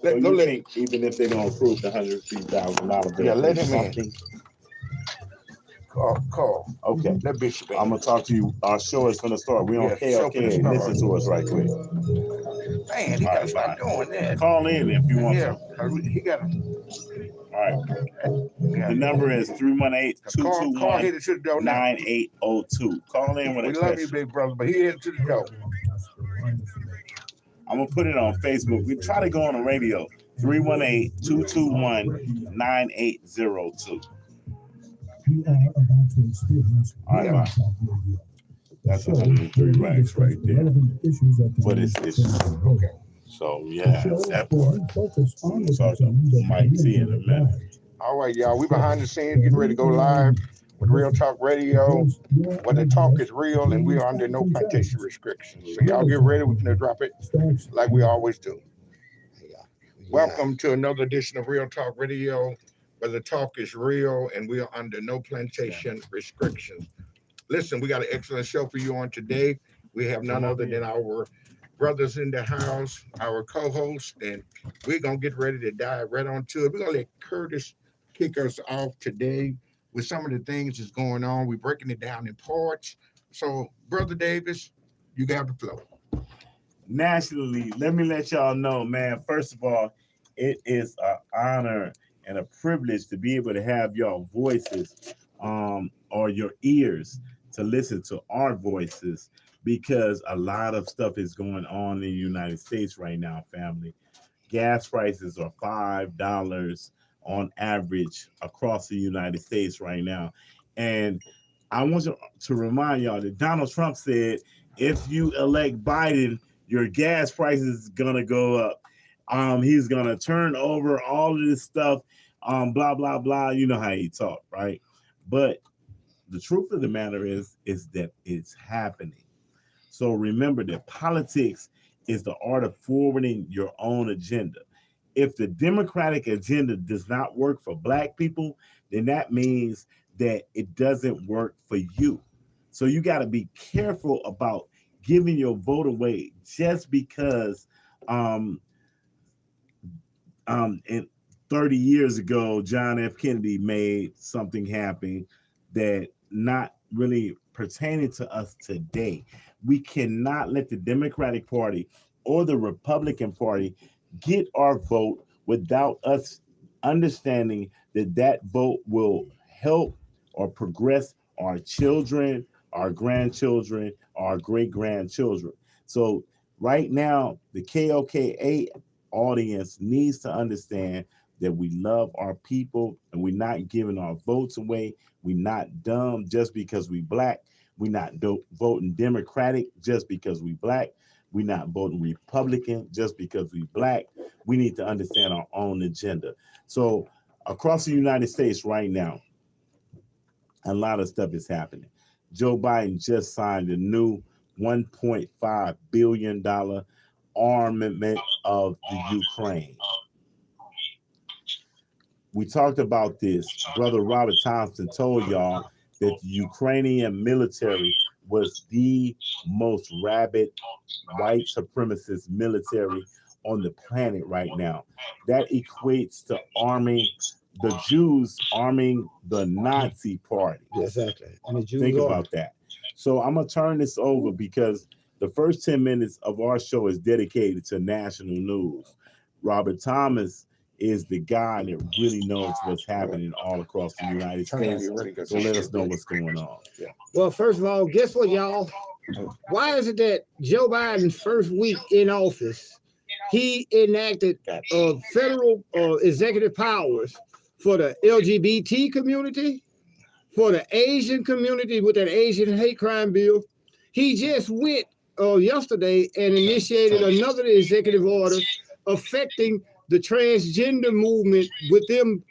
So you think even if they don't approve the $103,000 bill, let him something? Call. Okay. Let Bishop in. I'm gonna talk to you. Our show is gonna start. We on KLK. Listen to us right quick. Man, he gotta stop doing that. Call in if you want to. He got. All right. The number is 318-221-9802. Call in with a question. We love you, big brother, but he headed to the door. I'm gonna put it on Facebook. We try to go on the radio. 318-221-9802. All right, bye. That's 103 racks right there. But it's okay. So yeah, that part. I'm gonna talk to Mike T in a minute. All right, y'all. We behind the scenes, getting ready to go live with Real Talk Radio. Where the talk is real, and we are under no plantation restrictions. So y'all get ready. We're gonna drop it like we always do. Welcome to another edition of Real Talk Radio, where the talk is real, and we are under no plantation restrictions. Listen, we got an excellent show for you on today. We have none other than our brothers in the house, our co-host, and we're going to get ready to dive right on to it. We're going to let Curtis kick us off today with some of the things that's going on. We're breaking it down in parts. So, Brother Davis, you got the flow. Nationally, let me let y'all know, man, first of all, it is an honor and a privilege to be able to have y'all voices or your ears to listen to our voices, because a lot of stuff is going on in the United States right now, family. Gas prices are $5 on average across the United States right now. And I want to remind y'all that Donald Trump said, if you elect Biden, your gas prices is going to go up. He's going to turn over all of this stuff, blah, blah, blah. You know how he talk, right? But the truth of the matter is that it's happening. So remember that politics is the art of forwarding your own agenda. If the Democratic agenda does not work for Black people, then that means that it doesn't work for you. So you got to be careful about giving your vote away just because and 30 years ago, John F. Kennedy made something happen that not really pertaining to us today. We cannot let the Democratic Party or the Republican Party get our vote without us understanding that that vote will help or progress our children, our grandchildren, our great-grandchildren. So right now, the KOKA audience needs to understand that we love our people and we're not giving our votes away. We're not dumb just because we Black. We're not voting Democratic just because we Black. We're not voting Republican just because we Black. We need to understand our own agenda. So across the United States right now, a lot of stuff is happening. Joe Biden just signed a new $1.5 billion armament of the Ukraine. We talked about this. Brother Robert Thompson told y'all that the Ukrainian military was the most rabid white supremacist military on the planet right now. That equates to arming the Jews, arming the Nazi party. Exactly. And the Jews Think about that. So I'm going to turn this over because the first 10 minutes of our show is dedicated to national news. Robert Thomas is the guy that really knows what's happening all across the United States. So let us know what's going on. Yeah. Well, first of all, guess what, y'all? Why is it that Joe Biden's first week in office, he enacted federal executive powers for the LGBT community, for the Asian community with that Asian hate crime bill? He just went yesterday and initiated another executive order affecting the transgender movement, with them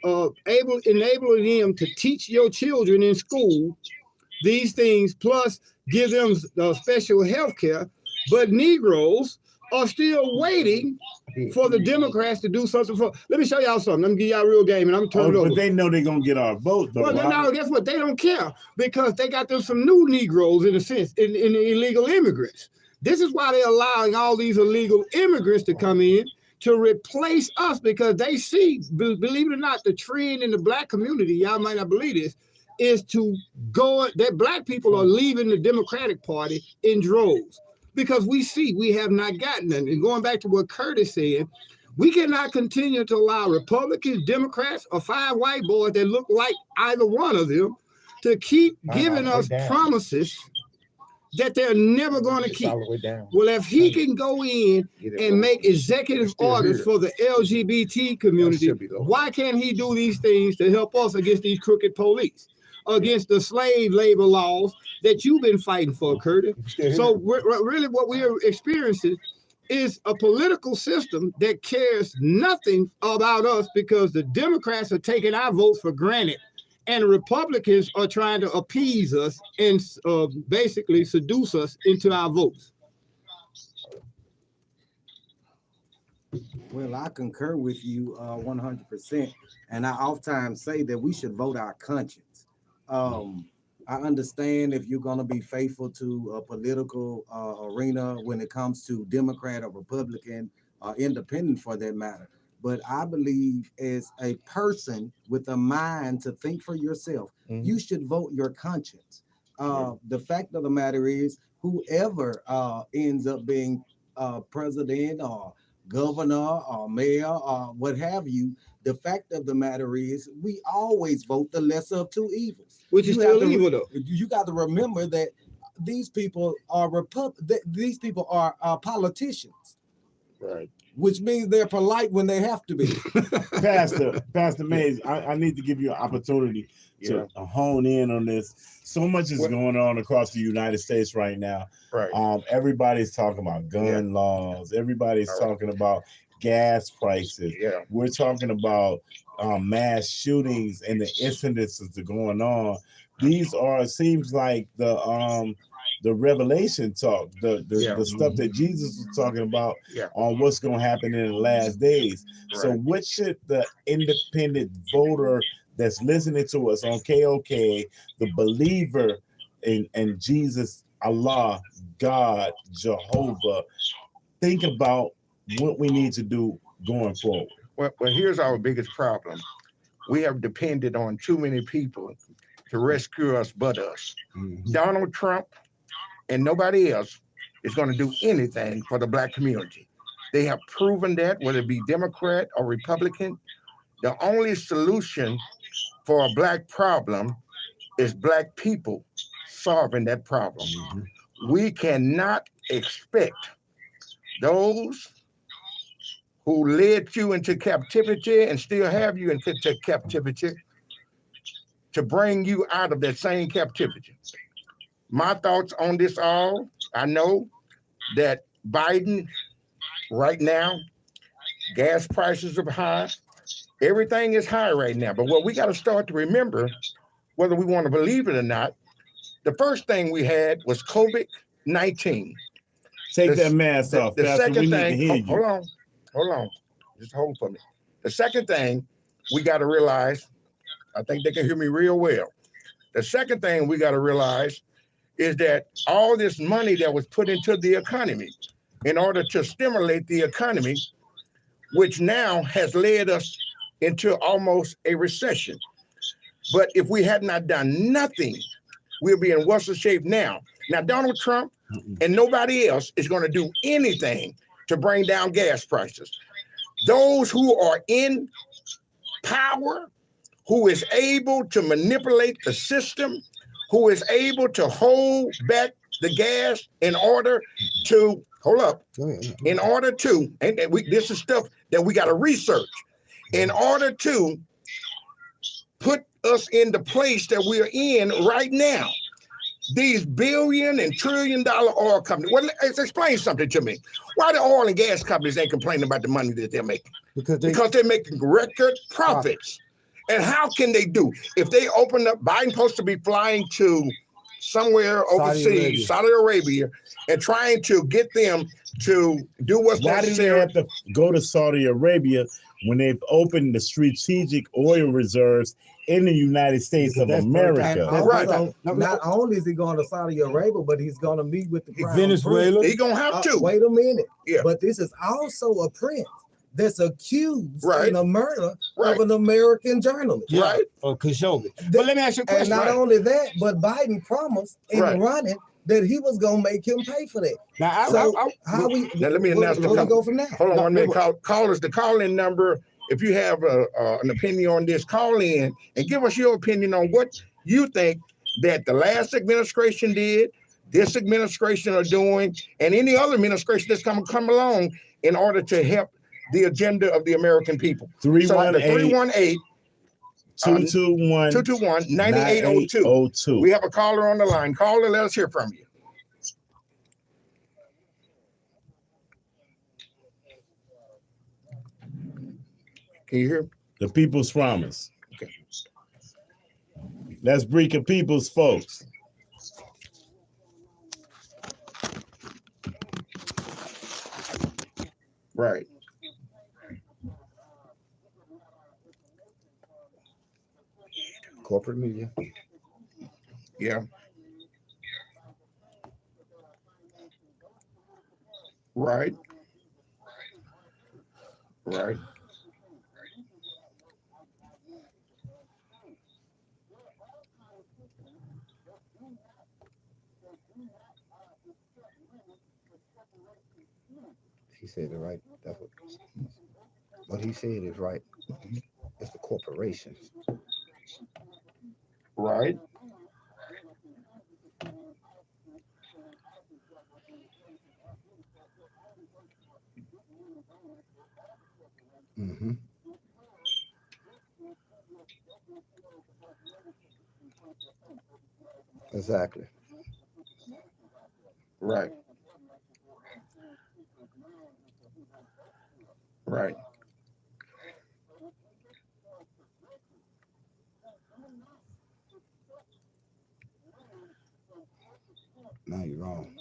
enabling them to teach your children in school these things, plus give them special health care. But Negroes are still waiting for the Democrats to do something for. Let me show y'all something. Let me give y'all a real game, and I'm turning over. But they know they're gonna get our vote, though. Well, now guess what? They don't care because they got them some new Negroes in a sense, in illegal immigrants. This is why they're allowing all these illegal immigrants to come in to replace us because they see, believe it or not, the trend in the black community, y'all might not believe this, is to go, that black people are leaving the Democratic Party in droves because we have not gotten them. And going back to what Curtis said, we cannot continue to allow Republicans, Democrats, or 5 white boys that look like either one of them to keep giving us promises that they're never going to keep. Well, if he can go in and make executive orders for the LGBT community, why can't he do these things to help us against these crooked police, against the slave labor laws that you've been fighting for, Curtis? So really what we are experiencing is a political system that cares nothing about us because the Democrats are taking our votes for granted and the Republicans are trying to appease us and basically seduce us into our votes. Well, I concur with you 100%. And I oftentimes say that we should vote our conscience. I understand if you're going to be faithful to a political arena when it comes to Democrat or Republican or independent for that matter. But I believe as a person with a mind to think for yourself, you should vote your conscience. The fact of the matter is whoever ends up being president or governor or mayor or what have you, the fact of the matter is we always vote the lesser of two evils. Which is still evil though. You got to remember that these people are politicians. Right. Which means they're polite when they have to be. Pastor Mays, I need to give you an opportunity to hone in on this. So much is going on across the United States right now. Right. Everybody's talking about gun laws. Everybody's talking about gas prices. Yeah. We're talking about mass shootings and the incidences that are going on. These are, it seems like the Revelation talk, the stuff that Jesus was talking about on what's going to happen in the last days. Right. So what should the independent voter that's listening to us on KOK, the believer in Jesus, Allah, God, Jehovah, think about what we need to do going forward? Well, here's our biggest problem. We have depended on too many people to rescue us but us. Donald Trump and nobody else is going to do anything for the black community. They have proven that, whether it be Democrat or Republican, the only solution for a black problem is black people solving that problem. We cannot expect those who led you into captivity and still have you into captivity to bring you out of that same captivity. My thoughts on this all, I know that Biden right now, gas prices are high. Everything is high right now. But what we got to start to remember, whether we want to believe it or not, the first thing we had was COVID-19. Take that mask off. The second thing, hold on, just hold for me. The second thing we got to realize, I think they can hear me real well. The second thing we got to realize is that all this money that was put into the economy in order to stimulate the economy, which now has led us into almost a recession. But if we had not done nothing, we'll be in worse shape now. Now, Donald Trump and nobody else is going to do anything to bring down gas prices. Those who are in power, who is able to manipulate the system, who is able to hold back the gas in order to, in order to, and this is stuff that we got to research, in order to put us in the place that we're in right now. These billion and trillion dollar oil companies, well, explain something to me. Why the oil and gas companies ain't complaining about the money that they're making? Because they're making record profits. And how can they do? If they open up, Biden's supposed to be flying to somewhere overseas, Saudi Arabia, and trying to get them to do what's necessary. Why do they have to go to Saudi Arabia when they've opened the strategic oil reserves in the United States of America? Not only is he going to Saudi Arabia, but he's going to meet with the Venezuela. He's going to have to. Wait a minute. Yeah. But this is also a prince. that's accused Right. in a murder Right. of an American journalist. Yeah, Right. or Khashoggi. But let me ask you a And question. not Right. only that, but Biden promised in Right. running that he was gonna make him pay for that. Now, So I, how we Now, let me announce the where we couple. go from there? Hold on No, 1 minute. no, Call us the call-in number. If you have an opinion on this, call in and give us your opinion on what you think that the last administration did, this administration are doing, and any other administration that's come along in order to help the agenda of the American people. So the 318 318 221 221 9802. 9802. We have a caller on the line. Call and let us hear from you. Can you hear? The People's Promise. Okay. That's Breaker People's folks. Right. corporate media. Yeah. Right. Right. He said it right. That's what he said is right. It's the corporations. Right. Mm-hmm. Exactly. Right. Right. No, you're wrong.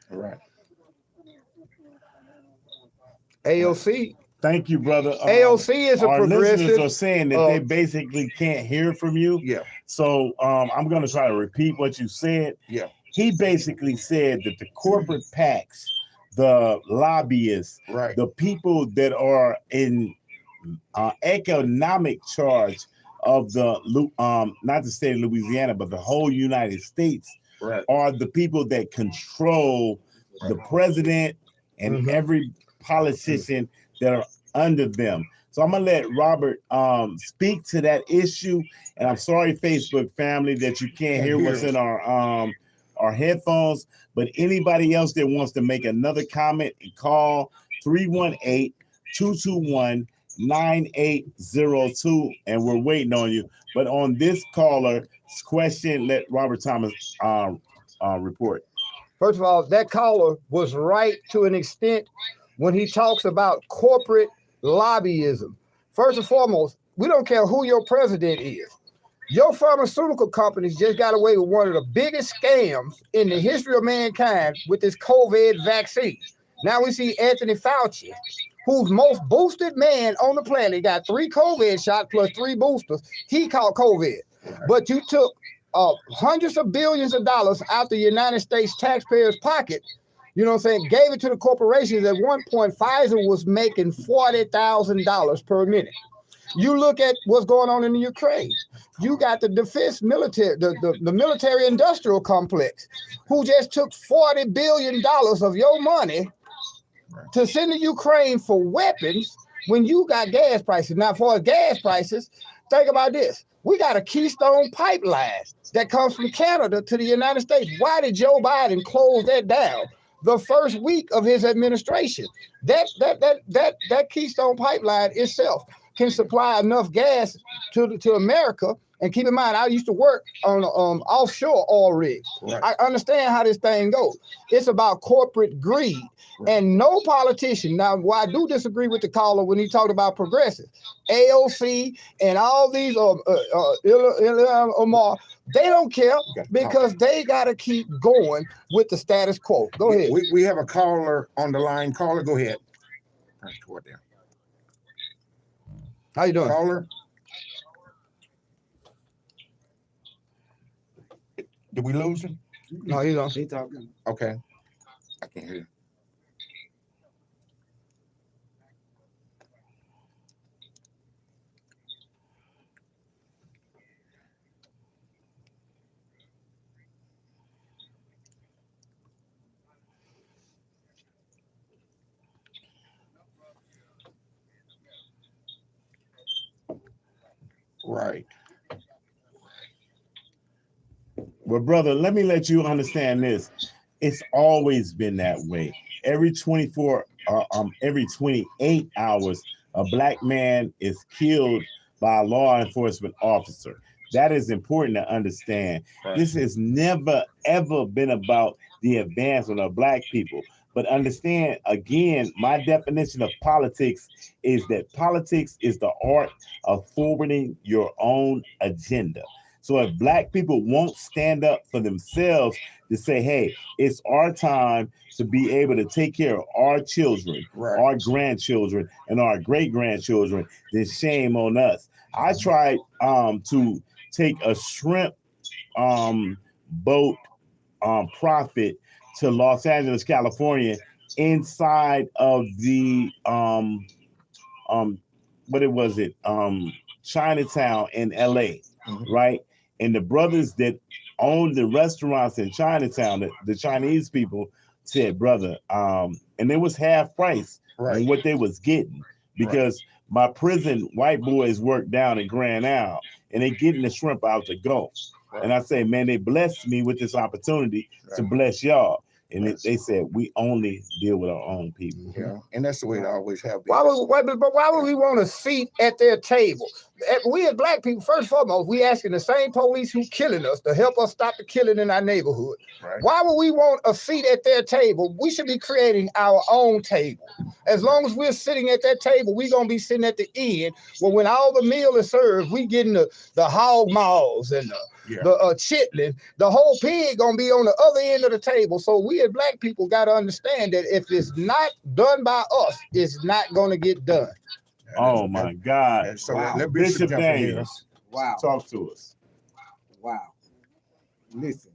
Right. AOC. Thank you, brother. AOC is a Our listeners are progressive. saying that they basically can't hear from you. Yeah. So I'm going to try to repeat what you said. Yeah. He basically said that the corporate PACs, the lobbyists, Right. the people that are in economic charge of the not the state of Louisiana, but the whole United States, Right. are the people that control the president and Mhm. every politician that are under them. So I'm gonna let Robert speak to that issue. And I'm sorry, Facebook family, that you can't hear what's in our headphones. But anybody else that wants to make another comment, call 318-221-9802, and we're waiting on you. But on this caller's question, let Robert Thomas report. First of all, that caller was right to an extent when he talks about corporate lobbyism. First and foremost, we don't care who your president is. Your pharmaceutical companies just got away with one of the biggest scams in the history of mankind with this COVID vaccine. Now we see Anthony Fauci, who's most boosted man on the planet, got 3 COVID shots plus 3 boosters. He caught COVID. But you took hundreds of billions of dollars out the United States taxpayers' pocket, you know what I'm saying, gave it to the corporations. At one point, Pfizer was making $40,000 per minute. You look at what's going on in the Ukraine. You got the defense military, the military industrial complex, who just took $40 billion of your money to send to Ukraine for weapons when you got gas prices. Now, for gas prices, think about this. We got a Keystone pipeline that comes from Canada to the United States. Why did Joe Biden close that down the first week of his administration? That Keystone pipeline itself can supply enough gas to America. And keep in mind, I used to work on offshore oil rigs. Right. I understand how this thing goes. It's about corporate greed. And no politician, now, why I do disagree with the caller when he talked about progressive, AOC and all these Omar, they don't care because they got to keep going with the status quo. Go ahead. We have a caller on the line. Caller, go ahead. Right toward there. How you doing? Caller. Did we lose him? No, you don't. He talking. Okay. I can't hear you. Right. Well, brother, let me let you understand this. It's always been that way. Every 28 hours, a black man is killed by a law enforcement officer. That is important to understand. Right. This has never, ever been about the advancement of black people. But understand, again, my definition of politics is that politics is the art of forwarding your own agenda. So if black people won't stand up for themselves to say, hey, it's our time to be able to take care of our children, Right. our grandchildren, and our great-grandchildren, then shame on us. I tried to take a shrimp boat profit to Los Angeles, California, inside of the Chinatown in LA, right? And the brothers that owned the restaurants in Chinatown, the Chinese people said, brother, and it was half price on what they was getting, because my prison white boys work down in Grand Isle and they getting the shrimp out the Gulf. And I say, man, they blessed me with this opportunity to bless y'all. And they said, we only deal with our own people. Yeah, and that's the way it always have been. Why would we want a seat at their table? We as black people, first and foremost, we asking the same police who killing us to help us stop the killing in our neighborhood. Right. Why would we want a seat at their table? We should be creating our own table. As long as we're sitting at that table, we're gonna be sitting at the end. Well, when all the meal is served, we getting the hog maws and the chitlin. The whole pig gonna be on the other end of the table. So we as black people gotta understand that if it's not done by us, it's not gonna get done. Oh my God. And so Wow. let Bishop jump in here. Daniels, Wow. talk to us. Wow. Listen,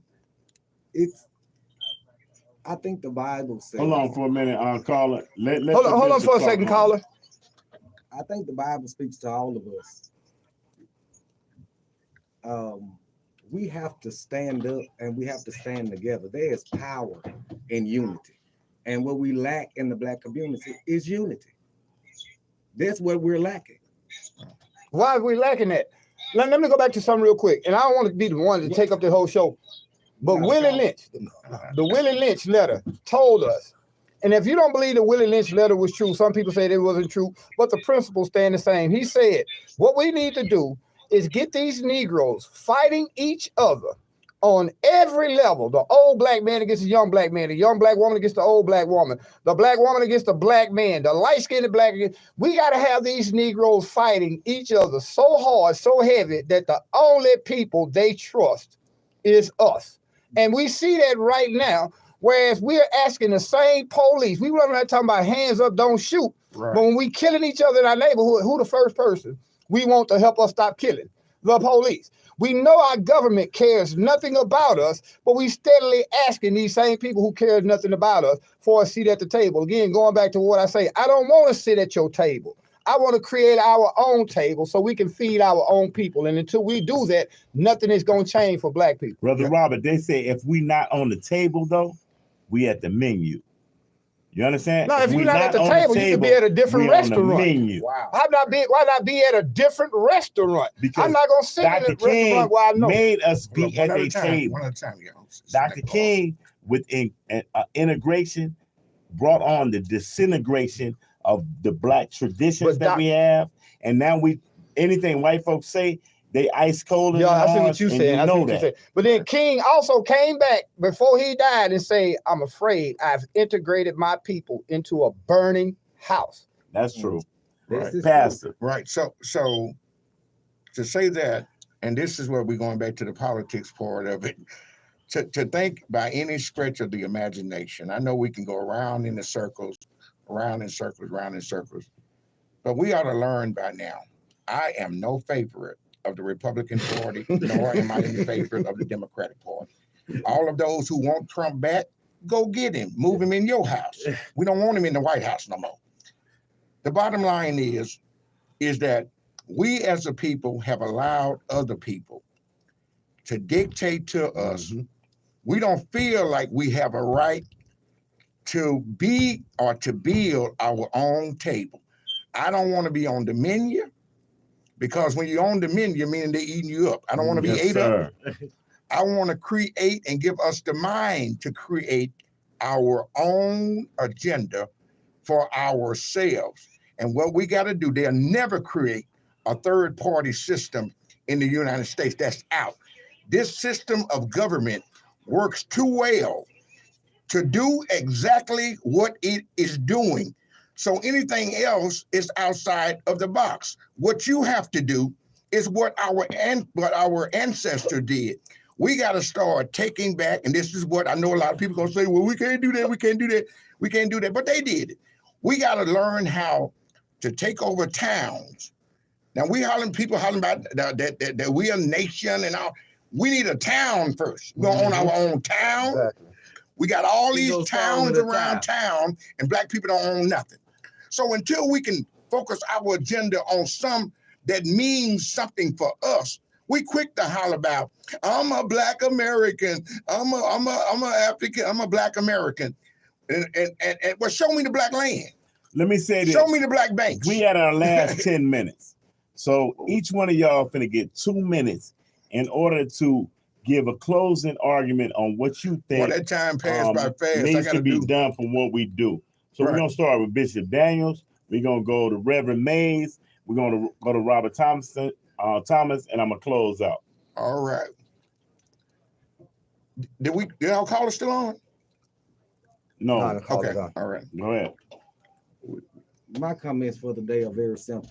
I think the Bible says. Hold on for a minute, caller. Hold on for a second, caller. I think the Bible speaks to all of us. We have to stand up and we have to stand together. There is power in unity. And what we lack in the black community is unity. That's what we're lacking. Why are we lacking that? Let me go back to something real quick. And I don't want to be the one to take up the whole show. But Willie Lynch, the Willie Lynch letter told us, and if you don't believe the Willie Lynch letter was true, some people said it wasn't true, but the principles stand the same. He said, what we need to do is get these Negroes fighting each other on every level. The old black man against the young black man, the young black woman against the old black woman, the black woman against the black man, the light-skinned black. We got to have these Negroes fighting each other so hard, so heavy that the only people they trust is us. And we see that right now, whereas we're asking the same police. We were not talking about hands up, don't shoot. Right. But when we killing each other in our neighborhood, who the first person we want to help us stop killing? The police. We know our government cares nothing about us, but we steadily asking these same people who cares nothing about us for a seat at the table. Again, going back to what I say, I don't want to sit at your table. I want to create our own table so we can feed our own people. And until we do that, nothing is going to change for black people. Brother Robert, they say if we not on the table, though, we at the menu. You understand? No, if you're we not at the table, you can be at a different we on the restaurant. menu. Wow. Why not be at a different restaurant? Because I'm not going to sit in a Dr. King restaurant where I know. made us Look, be at one a at a time, table. one at a time, y'all. Dr. King, with integration, brought on the disintegration of the black traditions But that we have. And now anything white folks say, they ice cold in Yeah, I see the what you arms, said. and I see know what you that. said. But then King also came back before he died and said, I'm afraid I've integrated my people into a burning house. That's true. This Right. is Pastor. Right. So to say that, and this is where we're going back to the politics part of it, to think by any stretch of the imagination. I know we can go around in circles, but we ought to learn by now. I am no favorite of the Republican Party, nor am I in favor of the Democratic Party. All of those who want Trump back, go get him, move him in your house. We don't want him in the White House no more. The bottom line is that we as a people have allowed other people to dictate to us. We don't feel like we have a right to be or to build our own table. I don't want to be on the menu. Because when you're on the menu, meaning they're eating you up. I don't want to be Yes, ate up. sir. I want to create and give us the mind to create our own agenda for ourselves. And what we got to do, they'll never create a third-party system in the United States. That's out. This system of government works too well to do exactly what it is doing. So anything else is outside of the box. What you have to do is what our ancestor did. We got to start taking back, and this is what I know a lot of people gonna say, well, we can't do that, we can't do that, we can't do that, but they did it. We got to learn how to take over towns. Now people hollering about that we a nation and all. We need a town first. We're gonna own our own town. Exactly. We got all We these go start towns with a around town, and black people don't own nothing. So until we can focus our agenda on some that means something for us, we quick to holler about, I'm a black American, I'm a African, I'm a black American. And well, show me the black land. Let me say this. Show me the black banks. We at our last 10 minutes. So each one of y'all finna get 2 minutes in order to give a closing argument on what you Well, think that time passed by fast. I needs gotta to be do. done from what we do. So Right. we're gonna start with Bishop Daniels. We're gonna go to Reverend Mays. We're gonna go to Robert Thomas, and I'm gonna close out. All right. Did our caller still on? No, Nah, the call Okay. is on. All right. go ahead. My comments for the day are very simple.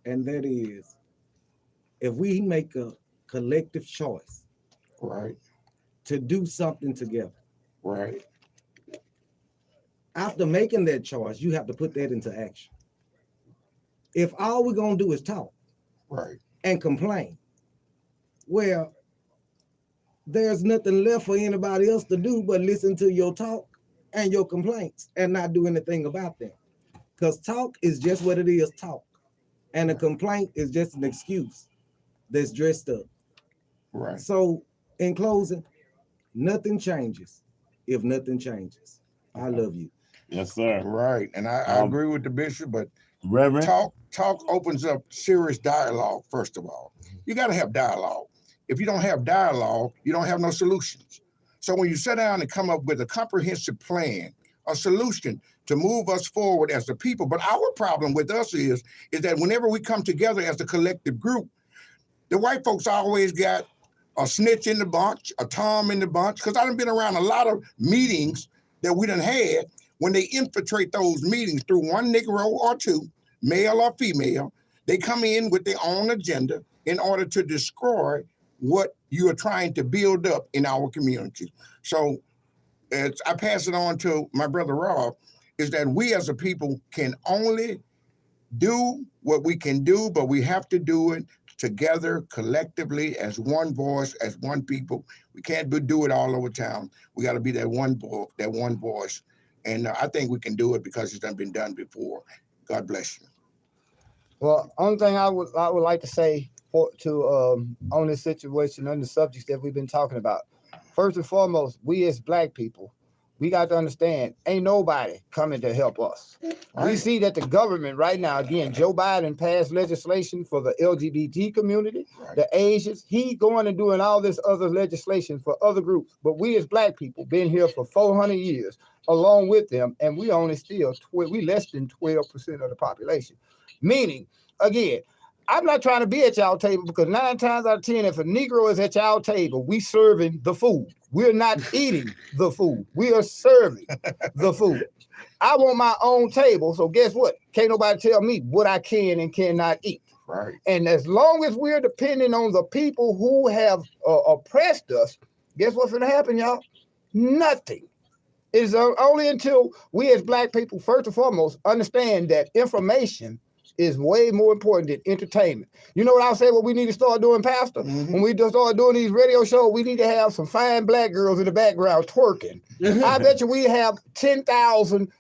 And that is, if we make a collective choice Right. to do something together, Right. after making that choice, you have to put that into action. If all we're gonna do is talk Right. and complain, well, there's nothing left for anybody else to do but listen to your talk and your complaints and not do anything about them. Because talk is just what it is, talk. And a complaint is just an excuse that's dressed up. Right. So in closing, nothing changes if nothing changes. I love you. Yes, sir. Right. And I agree with the bishop, but Reverend. talk opens up serious dialogue, first of all. You got to have dialogue. If you don't have dialogue, you don't have no solutions. So when you sit down and come up with a comprehensive plan, a solution to move us forward as a people, but our problem with us is that whenever we come together as a collective group, the white folks always got a snitch in the bunch, a Tom in the bunch, because I've been around a lot of meetings that we done had. When they infiltrate those meetings through one Negro or two, male or female, they come in with their own agenda in order to destroy what you are trying to build up in our community. So as I pass it on to my brother Rob, is that we as a people can only do what we can do, but we have to do it together, collectively, as one voice, as one people. We can't do it all over town. We got to be that one voice. And I think we can do it because it's been done before. God bless you. Well, only thing I would like to say on this situation, on the subjects that we've been talking about. First and foremost, we as black people, we got to understand, ain't nobody coming to help us. Right. We see that the government right now, again, Joe Biden passed legislation for the LGBT community, Right. the Asians. He going and doing all this other legislation for other groups. But we as black people been here for 400 years along with them, and we only still, we less than 12% of the population. Meaning, again, I'm not trying to be at y'all table because 9 times out of 10, if a Negro is at y'all table, we serving the food. We're not eating the food. We are serving the food. I want my own table. So guess what? Can't nobody tell me what I can and cannot eat. Right. And as long as we're depending on the people who have oppressed us, guess what's going to happen, y'all? Nothing. It's only until we as black people, first and foremost, understand that information is way more important than entertainment. You know what I'll say? What we need to start doing, Pastor? Mhm. When we just start doing these radio shows, we need to have some fine black girls in the background twerking. I bet you we have 10,000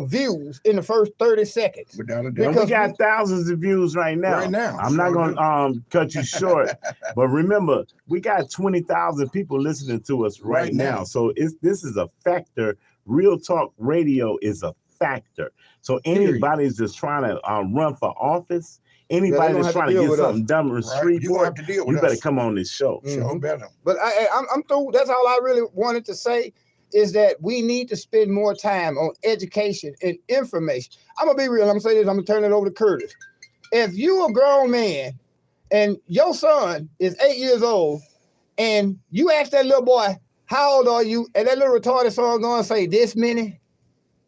views in the first 30 seconds. Without a And doubt. we got thousands of views right now. Right now. I'm not So going to cut you short, but remember, we got 20,000 people listening to us right Right now. now. So this is a factor. Real Talk Radio is a factor. So anybody is just trying to run for office, Anybody gonna that's have to trying to deal get with us. something done in Right. You gonna Shreveport, have to deal you with better us. come on this show. Sure better. But I'm through. That's all I really wanted to say is that we need to spend more time on education and information. I'm gonna be real. I'm gonna say this. I'm gonna turn it over to Curtis. If you a grown man and your son is 8 years old, and you ask that little boy, "How old are you?" and that little retarded son gonna say this many,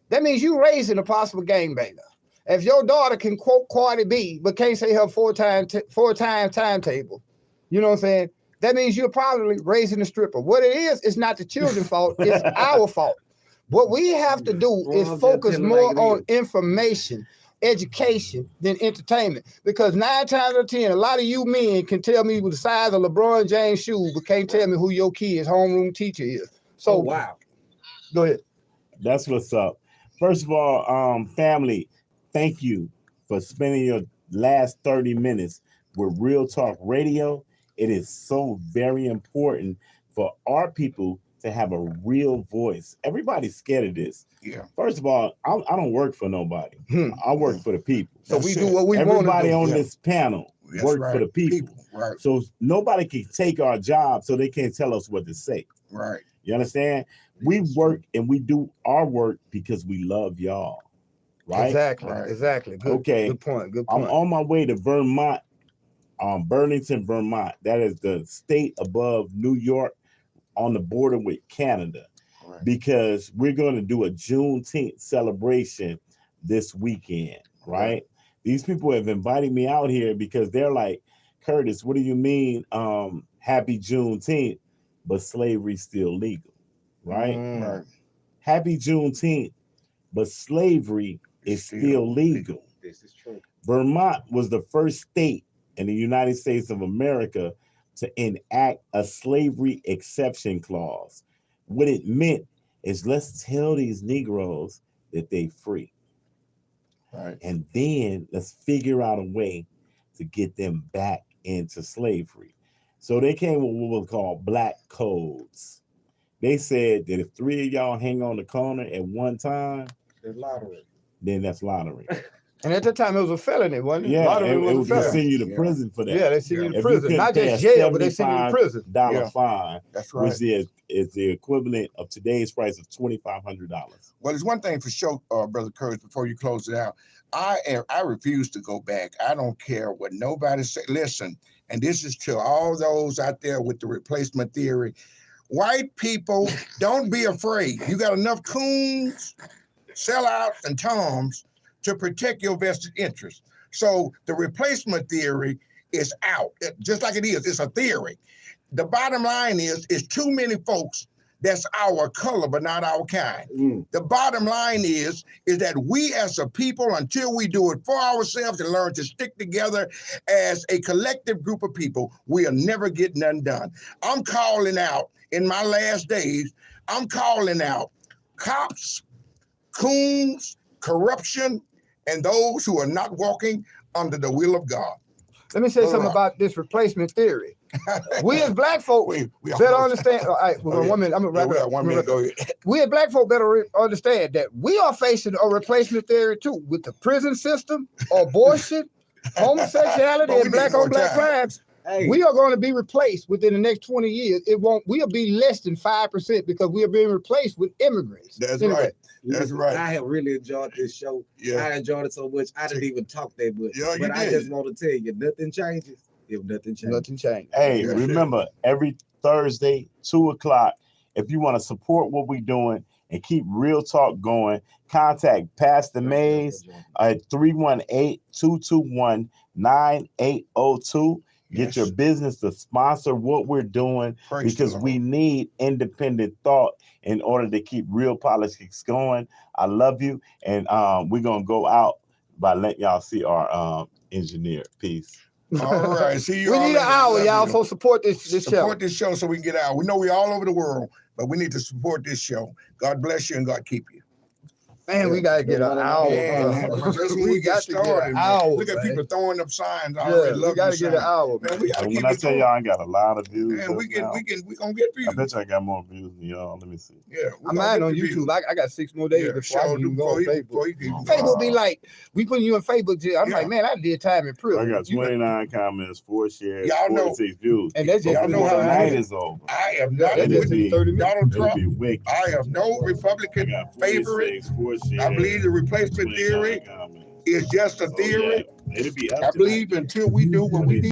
that means you raising a possible gangbanger. If your daughter can quote Cardi B but can't say her four time timetable, you know what I'm saying? That means you're probably raising a stripper. What it is, it's not the children's fault, it's our fault. What we have to do is Well, focus just tell it more like it on is. information, education than entertainment. Because 9 times out of 10, a lot of you men can tell me the size of LeBron James' shoe, but can't tell me who your kid's homeroom teacher is. So Oh, wow. go ahead. That's what's up. First of all, family, thank you for spending your last 30 minutes with Real Talk Radio. It is so very important for our people to have a real voice. Everybody's scared of this. Yeah. First of all, I don't work for nobody. I work for the people. So That's we it. do what we want to Everybody do. on Yeah. this panel That's work right. for the people. Right. So nobody can take our job, so they can't tell us what to say. Right. You understand? We work and we do our work because we love y'all. Right? Exactly. Right. Exactly. Good, Okay. Good point. Good I'm point. on my way to Vermont, Burlington, Vermont. That is the state above New York on the border with Canada, Right. because we're going to do a Juneteenth celebration this weekend, right? These people have invited me out here because they're like, Curtis, what do you mean happy Juneteenth, but slavery's still legal, right? Right. Happy Juneteenth, but slavery is still legal. This is true. Vermont was the first state in the United States of America to enact a slavery exception clause. What it meant is, let's tell these Negroes that they free. Right. And then let's figure out a way to get them back into slavery. So they came with what was called black codes. They said that if 3 of y'all hang on the corner at one time, The lottery. then that's lottery. And at that time, it was a felony, wasn't it? Yeah, Lottery it was a would felony. send you to Yeah. prison for that. Yeah, they send you Yeah. to If you prison. couldn't Not pay just a jail, but they send you to prison. $75 Yeah. fine, That's right. which is the equivalent of today's price of $2,500. Well, there's one thing for sure, Brother Curtis, before you close it out. I refuse to go back. I don't care what nobody say. Listen, and this is to all those out there with the replacement theory. White people, don't be afraid. You got enough coons, sellouts, and toms to protect your vested interests. So the replacement theory is out, just like it is. It's a theory. The bottom line is too many folks that's our color, but not our kind. The bottom line is that we as a people, until we do it for ourselves and learn to stick together as a collective group of people, we'll never get nothing done. I'm calling out in my last days, I'm calling out cops, coons, corruption, and those who are not walking under the will of God. Let me say All something right. about this replacement theory. We as black folk we better almost- understand. All right, we're Oh, yeah. 1 minute. I'm gonna Yeah, wrap we it got up. 1 minute. Go ahead. We as black folk better understand that we are facing a replacement theory too, with the prison system, abortion, homosexuality, But we and black need more on black time. crimes. Hey, We are going to be replaced within the next 20 years. We'll be less than 5% because we are being replaced with immigrants. That's Anyway, right. That's right. I have really enjoyed this show. Yeah. I enjoyed it so much. I didn't even talk that much. Yeah, you but I did. just want to tell you, nothing changes if nothing changes. Nothing changed. Hey, Yeah, remember, every Thursday, 2 o'clock, if you want to support what we're doing and keep Real Talk going, contact Pastor Mays at 318-221-9802. Get Yes. your business to sponsor what we're doing, Praise the because Lord. we need independent thought in order to keep real politics going. I love you. And we're going to go out by letting y'all see our engineer. Peace. All right. See you We all need an later. hour, Love y'all, you. so support this show. Support this show so we can get out. We know we're all over the world, but we need to support this show. God bless you and God keep you. Man, we gotta get an hour. Yeah, bro. but just when we get got to get started, an man. hour. Look at man. people throwing up signs. I Yeah, already we love gotta the get an sign. hour. Man, Man. we gotta And keep when I it tell going. y'all I got a lot of views, Man, we just now, gonna get I views. bet you I got more views than y'all. Let me see. Yeah, I'm mine on YouTube. I got 6 more days before I can even go on Facebook. Facebook be like, we putting you in Facebook jail. I'm Yeah. like, man, I did time in I prison. got You know, 29 comments, 4 shares, Y'all know- 46 views. and that's just Y'all know Before how the I night am. is over. I am not that's It'll just be- 30 minutes. Donald It'll Trump. be wicked. I am no I Republican got favorite. 46, 4 shares. I believe the replacement 29 theory comments. is just a So, theory. yeah, it'll be up I tonight. believe until we do what we need.